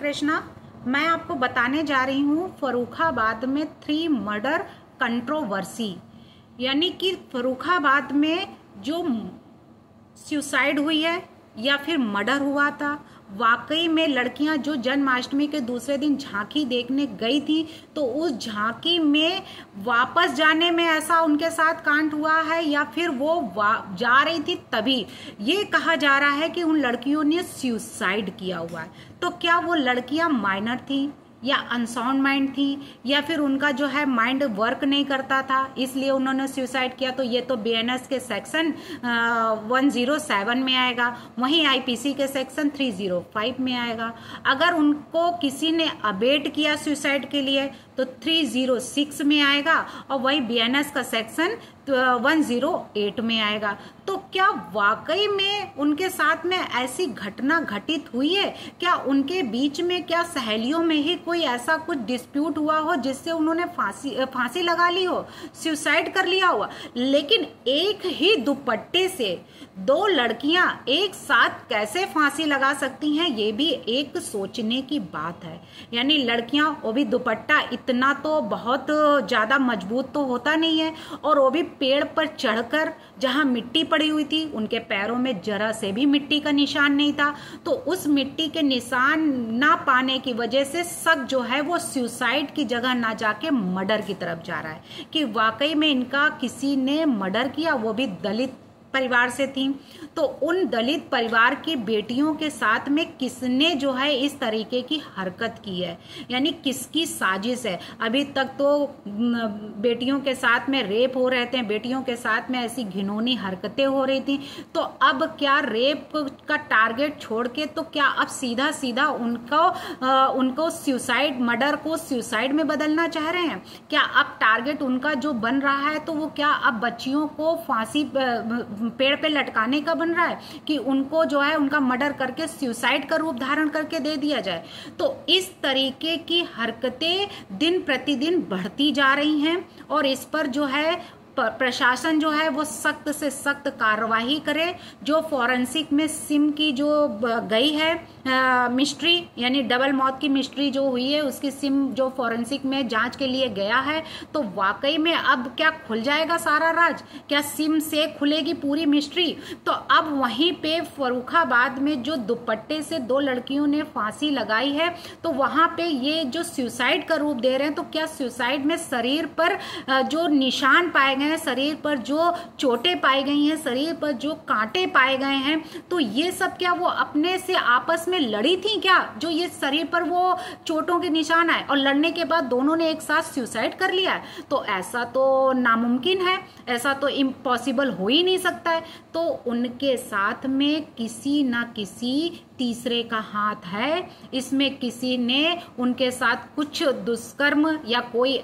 कृष्णा। मैं आपको बताने जा रही हूँ फर्रुखाबाद में 3 मर्डर कंट्रोवर्सी, यानी कि फर्रुखाबाद में जो सुसाइड हुई है या फिर मर्डर हुआ था, वाकई में लड़कियां जो जन्माष्टमी के दूसरे दिन झांकी देखने गई थी तो उस झांकी में वापस जाने में ऐसा उनके साथ कांड हुआ है या फिर वो जा रही थी तभी ये कहा जा रहा है कि उन लड़कियों ने सुसाइड किया हुआ है। तो क्या वो लड़कियां माइनर थी या अनसाउंड माइंड थी या फिर उनका जो है माइंड वर्क नहीं करता था इसलिए उन्होंने सुसाइड किया? तो ये तो बीएनएस के सेक्शन 107 में आएगा, वहीं आईपीसी के सेक्शन 305 में आएगा। अगर उनको किसी ने अबेट किया सुसाइड के लिए तो 306 में आएगा और वही बीएनएस का सेक्शन 108 में आएगा। तो क्या वाकई में उनके साथ में ऐसी घटना घटित हुई है? क्या उनके बीच में क्या सहेलियों में ही कोई ऐसा कुछ डिस्प्यूट हुआ हो जिससे उन्होंने फांसी लगा ली हो, सुसाइड कर लिया हुआ? लेकिन एक ही दुपट्टे से 2 लड़कियां एक साथ कैसे फांसी लगा सकती हैं, ये भी एक सोचने की बात है। यानी लड़कियां, वो भी दुपट्टा इतना तो बहुत ज्यादा मजबूत तो होता नहीं है, और वो भी पेड़ पर चढ़कर जहां मिट्टी पड़ी हुई थी, उनके पैरों में जरा से भी मिट्टी का निशान नहीं था। तो उस मिट्टी के निशान ना पाने की वजह से शक जो है वो सुसाइड की जगह ना जाके मर्डर की तरफ जा रहा है कि वाकई में इनका किसी ने मर्डर किया, वो भी दलित परिवार से थी। तो उन दलित परिवार की बेटियों के साथ में किसने जो है इस तरीके की हरकत की है, यानी किसकी साजिश है? अभी तक तो बेटियों के साथ में रेप हो रहे थे, बेटियों के साथ में ऐसी घिनौनी हरकतें हो रही थी। तो अब क्या रेप का टारगेट छोड़ के तो क्या अब सीधा सीधा उनको सुसाइड, मर्डर को सुसाइड में बदलना चाह रहे हैं? क्या अब टारगेट उनका जो बन रहा है तो वो क्या अब बच्चियों को फांसी पेड़ पे लटकाने का बन रहा है कि उनको जो है उनका मर्डर करके सुसाइड का रूप धारण करके दे दिया जाए? तो इस तरीके की हरकतें दिन प्रतिदिन बढ़ती जा रही हैं और इस पर जो है प्रशासन जो है वो सख्त से सख्त कार्रवाई करे। जो फॉरेंसिक में सिम की जो गई है मिस्ट्री, यानी डबल मौत की मिस्ट्री जो हुई है, उसकी सिम जो फॉरेंसिक में जांच के लिए गया है, तो वाकई में अब क्या खुल जाएगा सारा राज? क्या सिम से खुलेगी पूरी मिस्ट्री? तो अब वहीं पे फर्रुखाबाद में जो दुपट्टे से 2 लड़कियों ने फांसी लगाई है, तो वहां पे ये जो सुसाइड का रूप दे रहे हैं, तो क्या सुसाइड में शरीर पर जो निशान पाए गए हैं, शरीर पर जो चोटें पाई गई हैं, शरीर पर जो कांटे पाए गए हैं, तो ये सब क्या वो अपने से आपस में लड़ी थी क्या, जो ये शरीर पर वो चोटों के निशान आए और लड़ने के बाद दोनों ने एक साथ सुसाइड कर लिया? तो ऐसा तो नामुमकिन है, ऐसा तो इम्पॉसिबल हो ही नहीं सकता है। तो उनके साथ में किसी ना किसी तीसरे का हाथ है, इसमें किसी ने उनके साथ कुछ दुष्कर्म या कोई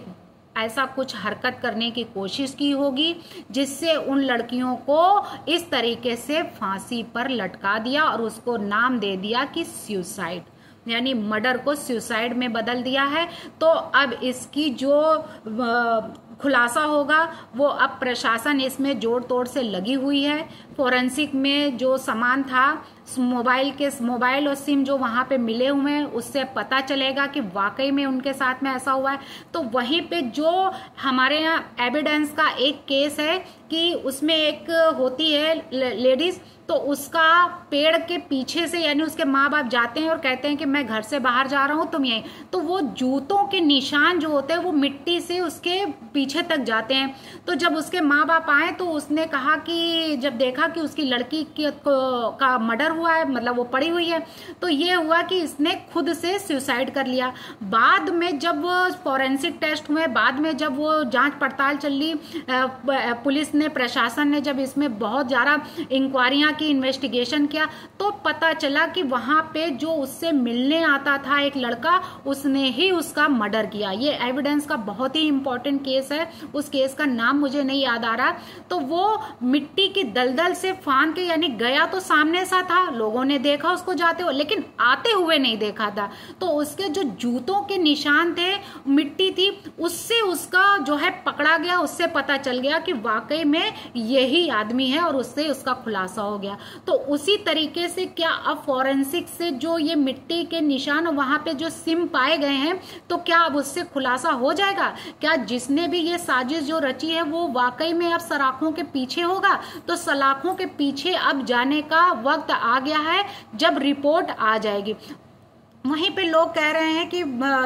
ऐसा कुछ हरकत करने की कोशिश की होगी जिससे उन लड़कियों को इस तरीके से फांसी पर लटका दिया और उसको नाम दे दिया कि सुसाइड, यानी मर्डर को सुसाइड में बदल दिया है। तो अब इसकी जो खुलासा होगा वो अब प्रशासन इसमें जोड़ तोड़ से लगी हुई है। फोरेंसिक में जो सामान था, मोबाइल और सिम जो वहां पे मिले हुए हैं, उससे पता चलेगा कि वाकई में उनके साथ में ऐसा हुआ है। तो वहीं पे जो हमारे यहाँ एविडेंस का एक केस है कि उसमें एक होती है लेडीज, तो उसका पेड़ के पीछे से, यानी उसके माँ बाप जाते हैं और कहते हैं कि मैं घर से बाहर जा रहा हूं, तुम यहीं, तो वो जूतों के निशान जो होते हैं वो मिट्टी से उसके पीछे तक जाते हैं। तो जब उसके माँ बाप आए तो उसने कहा कि जब देखा कि उसकी लड़की का मर्डर हुआ है, मतलब वो पड़ी हुई है, तो ये हुआ कि इसने खुद से सुसाइड कर लिया। बाद में जब वो फॉरेंसिक टेस्ट हुए, बाद में जब वो जांच पड़ताल चली, पुलिस ने, प्रशासन ने जब इसमें बहुत ज्यादा इंक्वायरियां की, इन्वेस्टिगेशन किया, तो पता चला कि वहां पे जो उससे मिलने आता था एक लड़का, उसने ही उसका मर्डर किया। ये एविडेंस का बहुत ही इंपॉर्टेंट केस है, उस केस का नाम मुझे नहीं याद आ रहा। तो वो मिट्टी की दलदल से फांद के, यानी गया तो सामने सा था, लोगों ने देखा उसको जाते हुए, लेकिन आते हुए नहीं देखा था। तो उसके जो जूतों के निशान थे, मिट्टी थी, उससे उसका जो है पकड़ा गया, उससे पता चल गया कि वाकई में यही आदमी है और उससे उसका खुलासा हो गया। तो उसी तरीके से क्या अब फॉरेंसिक से जो ये मिट्टी के निशान वहां पे जो सिम पाए गए हैं, तो क्या अब उससे खुलासा हो जाएगा? क्या जिसने भी ये साजिश जो रची है वो वाकई में अब सलाखों के पीछे होगा? तो सलाखों के पीछे अब जाने का वक्त आ गया है, जब रिपोर्ट आ जाएगी। वहीं पे लोग कह रहे हैं कि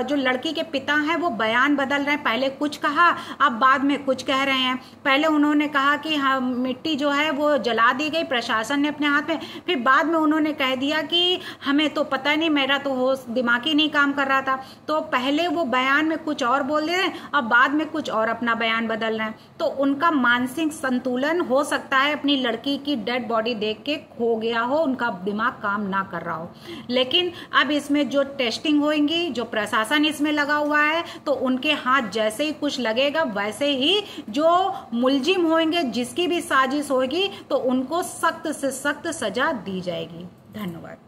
जो लड़की के पिता हैं वो बयान बदल रहे हैं, पहले कुछ कहा अब बाद में कुछ कह रहे हैं। पहले उन्होंने कहा कि हाँ मिट्टी जो है वो जला दी गई प्रशासन ने अपने हाथ में, फिर बाद में उन्होंने कह दिया कि हमें तो पता नहीं, मेरा तो होश दिमाग ही नहीं काम कर रहा था। तो पहले वो बयान में कुछ और बोल रहे हैं, अब बाद में कुछ और अपना बयान बदल रहे हैं। तो उनका मानसिक संतुलन हो सकता है अपनी लड़की की डेड बॉडी देख के खो गया हो, उनका दिमाग काम ना कर रहा हो। लेकिन अब इसमें जो टेस्टिंग होगी, जो प्रशासन इसमें लगा हुआ है, तो उनके हाथ जैसे ही कुछ लगेगा वैसे ही जो मुलजिम होंगे, जिसकी भी साजिश होगी, तो उनको सख्त से सख्त सजा दी जाएगी। धन्यवाद।